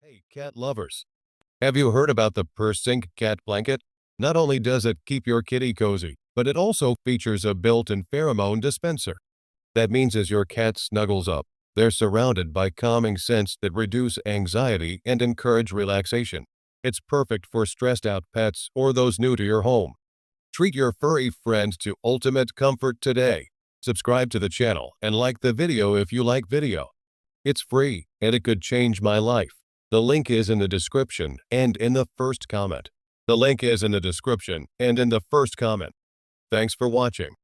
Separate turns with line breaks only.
Hey, cat lovers. Have you heard about the PurrSync cat blanket? Not only does it keep your kitty cozy, but it also features a built-in pheromone dispenser. That means as your cat snuggles up, they're surrounded by calming scents that reduce anxiety and encourage relaxation. It's perfect for stressed-out pets or those new to your home. Treat your furry friends to ultimate comfort today. Subscribe to the channel and like the video if you like video. It's free, and it could change my life. The link is in the description and in the first comment. The link is in the description and in the first comment. Thanks for watching.